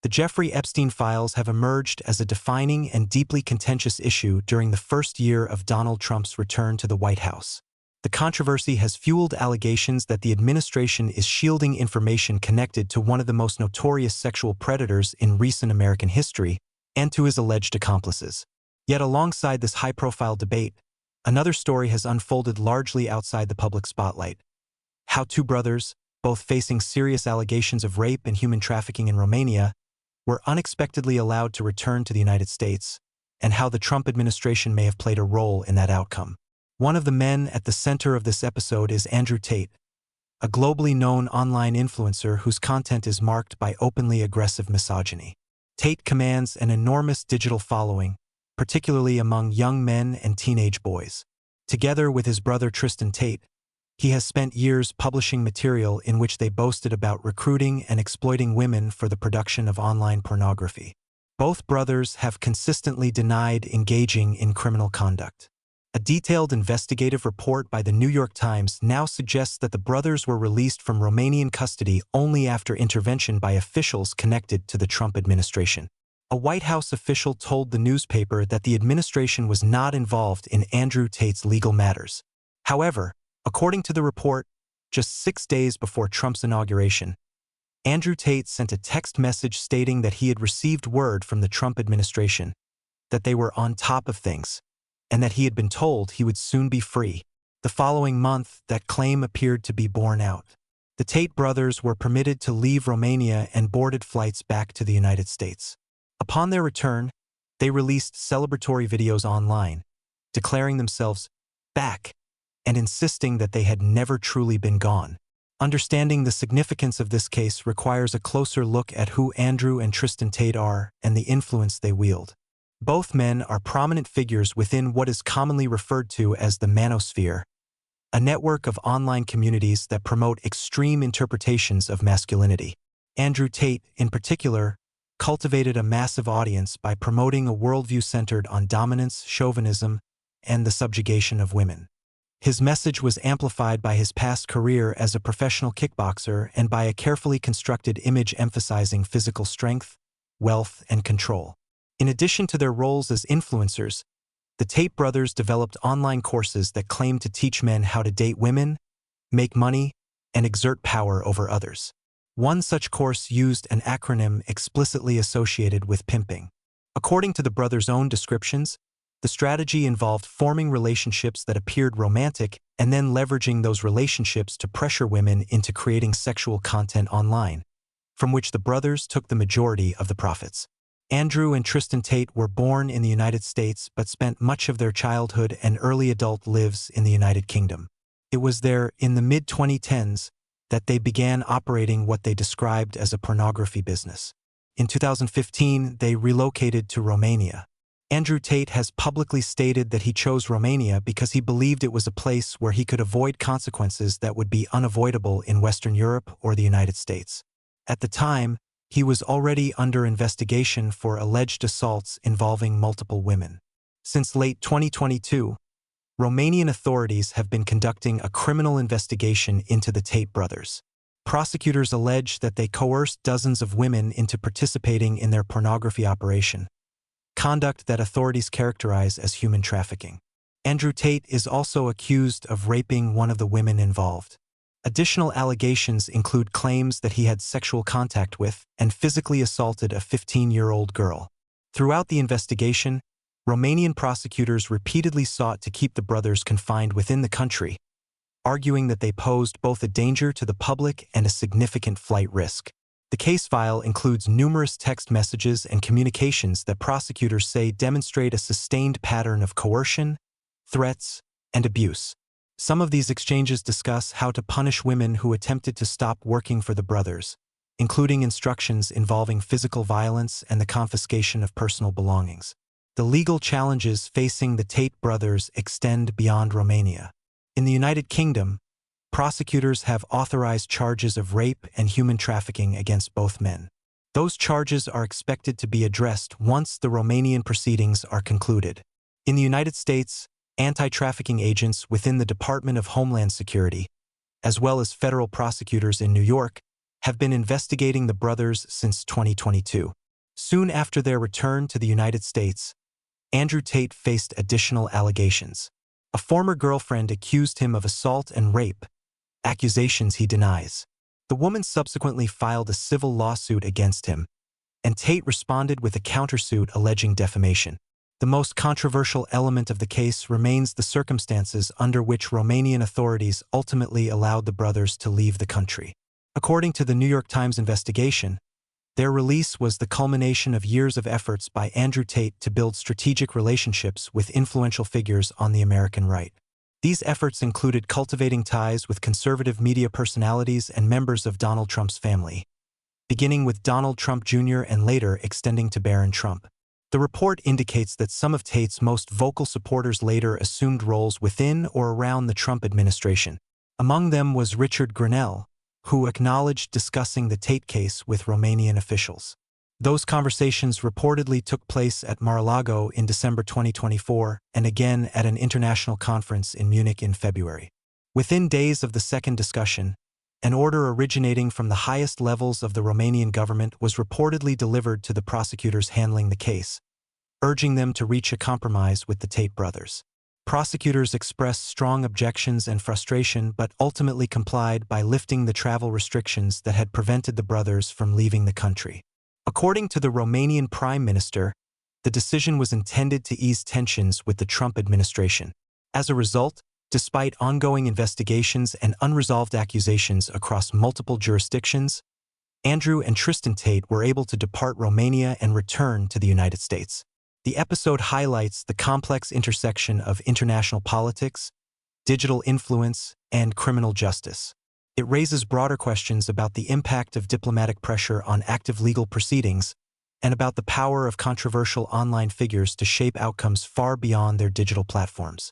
The Jeffrey Epstein files have emerged as a defining and deeply contentious issue during the first year of Donald Trump's return to the White House. The controversy has fueled allegations that the administration is shielding information connected to one of the most notorious sexual predators in recent American history and to his alleged accomplices. Yet alongside this high-profile debate, another story has unfolded largely outside the public spotlight. How two brothers, both facing serious allegations of rape and human trafficking in Romania, were unexpectedly allowed to return to the United States, and how the Trump administration may have played a role in that outcome. One of the men at the center of this episode is Andrew Tate, a globally known online influencer whose content is marked by openly aggressive misogyny. Tate commands an enormous digital following, particularly among young men and teenage boys. Together with his brother Tristan Tate, he has spent years publishing material in which they boasted about recruiting and exploiting women for the production of online pornography. Both brothers have consistently denied engaging in criminal conduct. A detailed investigative report by the New York Times now suggests that the brothers were released from Romanian custody only after intervention by officials connected to the Trump administration. A White House official told the newspaper that the administration was not involved in Andrew Tate's legal matters. However, according to the report, just 6 days before Trump's inauguration, Andrew Tate sent a text message stating that he had received word from the Trump administration that they were on top of things, and that he had been told he would soon be free. The following month, that claim appeared to be borne out. The Tate brothers were permitted to leave Romania and boarded flights back to the United States. Upon their return, they released celebratory videos online, declaring themselves back and insisting that they had never truly been gone. Understanding the significance of this case requires a closer look at who Andrew and Tristan Tate are and the influence they wield. Both men are prominent figures within what is commonly referred to as the manosphere, a network of online communities that promote extreme interpretations of masculinity. Andrew Tate, in particular, cultivated a massive audience by promoting a worldview centered on dominance, chauvinism, and the subjugation of women. His message was amplified by his past career as a professional kickboxer and by a carefully constructed image emphasizing physical strength, wealth, and control. In addition to their roles as influencers, the Tate brothers developed online courses that claimed to teach men how to date women, make money, and exert power over others. One such course used an acronym explicitly associated with pimping. According to the brothers' own descriptions, the strategy involved forming relationships that appeared romantic and then leveraging those relationships to pressure women into creating sexual content online, from which the brothers took the majority of the profits. Andrew and Tristan Tate were born in the United States but spent much of their childhood and early adult lives in the United Kingdom. It was there, in the mid-2010s, that they began operating what they described as a pornography business. In 2015, they relocated to Romania. Andrew Tate has publicly stated that he chose Romania because he believed it was a place where he could avoid consequences that would be unavoidable in Western Europe or the United States. At the time, he was already under investigation for alleged assaults involving multiple women. Since late 2022, Romanian authorities have been conducting a criminal investigation into the Tate brothers. Prosecutors allege that they coerced dozens of women into participating in their pornography operation, conduct that authorities characterize as human trafficking. Andrew Tate is also accused of raping one of the women involved. Additional allegations include claims that he had sexual contact with and physically assaulted a 15-year-old girl. Throughout the investigation, Romanian prosecutors repeatedly sought to keep the brothers confined within the country, arguing that they posed both a danger to the public and a significant flight risk. The case file includes numerous text messages and communications that prosecutors say demonstrate a sustained pattern of coercion, threats, and abuse. Some of these exchanges discuss how to punish women who attempted to stop working for the brothers, including instructions involving physical violence and the confiscation of personal belongings. The legal challenges facing the Tate brothers extend beyond Romania. In the United Kingdom, prosecutors have authorized charges of rape and human trafficking against both men. Those charges are expected to be addressed once the Romanian proceedings are concluded. In the United States, anti-trafficking agents within the Department of Homeland Security, as well as federal prosecutors in New York, have been investigating the brothers since 2022. Soon after their return to the United States, Andrew Tate faced additional allegations. A former girlfriend accused him of assault and rape, accusations he denies. The woman subsequently filed a civil lawsuit against him, and Tate responded with a countersuit alleging defamation. The most controversial element of the case remains the circumstances under which Romanian authorities ultimately allowed the brothers to leave the country. According to the New York Times investigation, their release was the culmination of years of efforts by Andrew Tate to build strategic relationships with influential figures on the American right. These efforts included cultivating ties with conservative media personalities and members of Donald Trump's family, beginning with Donald Trump Jr. and later extending to Barron Trump. The report indicates that some of Tate's most vocal supporters later assumed roles within or around the Trump administration. Among them was Richard Grenell, who acknowledged discussing the Tate case with Romanian officials. Those conversations reportedly took place at Mar-a-Lago in December 2024 and again at an international conference in Munich in February. Within days of the second discussion, an order originating from the highest levels of the Romanian government was reportedly delivered to the prosecutors handling the case, urging them to reach a compromise with the Tate brothers. Prosecutors expressed strong objections and frustration but ultimately complied by lifting the travel restrictions that had prevented the brothers from leaving the country. According to the Romanian Prime Minister, the decision was intended to ease tensions with the Trump administration. As a result, despite ongoing investigations and unresolved accusations across multiple jurisdictions, Andrew and Tristan Tate were able to depart Romania and return to the United States. The episode highlights the complex intersection of international politics, digital influence, and criminal justice. It raises broader questions about the impact of diplomatic pressure on active legal proceedings and about the power of controversial online figures to shape outcomes far beyond their digital platforms.